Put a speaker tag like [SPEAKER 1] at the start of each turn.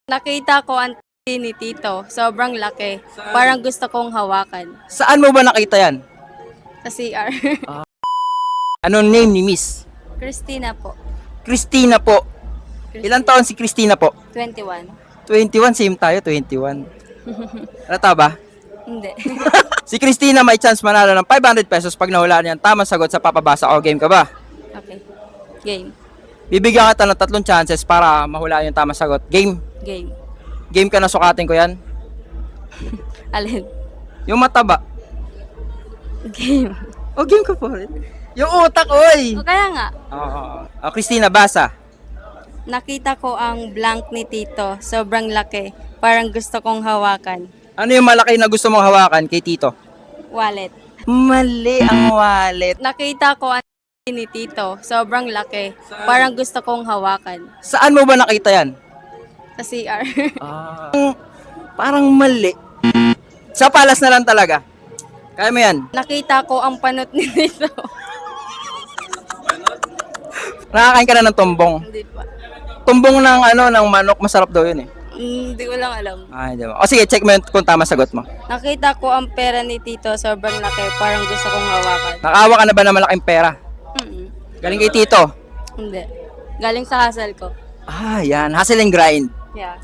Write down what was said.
[SPEAKER 1] Nakita ko ang ni Tito. Sobrang laki. Parang gusto kong hawakan.
[SPEAKER 2] Saan mo ba nakita yan?
[SPEAKER 1] Sa CR.
[SPEAKER 2] Anong name ni Miss?
[SPEAKER 1] Christina po.
[SPEAKER 2] Christina po. Ilang taon si Christina po?
[SPEAKER 1] 21.
[SPEAKER 2] 21, same tayo, 21. Rata ba?
[SPEAKER 1] Hindi.
[SPEAKER 2] Si Christina may chance manalo ng 500 pesos pag nahulaan niya ang tamang sagot sa papabasa o game ka ba?
[SPEAKER 1] Okay. Game.
[SPEAKER 2] Bibigyan kita ng 3 chances para mahulaan yung tamang sagot. Game.
[SPEAKER 1] Game.
[SPEAKER 2] Game ka na, sukatin ko yan.
[SPEAKER 1] Alin?
[SPEAKER 2] Yung mataba.
[SPEAKER 1] Game.
[SPEAKER 2] O, game ka pa rin. Yung utak, oy!
[SPEAKER 1] O kaya nga,
[SPEAKER 2] O, Christina, basa.
[SPEAKER 1] nakita ko ang blank ni Tito. Sobrang laki. Parang gusto kong hawakan.
[SPEAKER 2] Ano yung malaki na gusto mong hawakan kay Tito?
[SPEAKER 1] Wallet.
[SPEAKER 2] Mali ang wallet.
[SPEAKER 1] Nakita ko ang ni Tito. Sobrang laki. Parang gusto kong hawakan.
[SPEAKER 2] Saan mo ba nakita yan?
[SPEAKER 1] Sa CR.
[SPEAKER 2] Parang mali. Sa palas na lang talaga. Kaya mo yan.
[SPEAKER 1] Nakita ko ang panot ni Tito.
[SPEAKER 2] Nakakain ka na ng tumbong.
[SPEAKER 1] Hindi pa.
[SPEAKER 2] Tumbong ng ng manok, masarap daw yun eh.
[SPEAKER 1] Hindi ko lang alam.
[SPEAKER 2] Ay, di ba? O sige, check mo yun kung tama sagot mo.
[SPEAKER 1] Nakita ko ang pera ni Tito. Sobrang laki. Parang gusto kong hawakan.
[SPEAKER 2] Nakawa ka na ba ng malaking pera?
[SPEAKER 1] Mm-mm.
[SPEAKER 2] Galing kay Tito.
[SPEAKER 1] Hindi. Galing sa hustle ko.
[SPEAKER 2] Yan. Hustle and grind.
[SPEAKER 1] Yeah.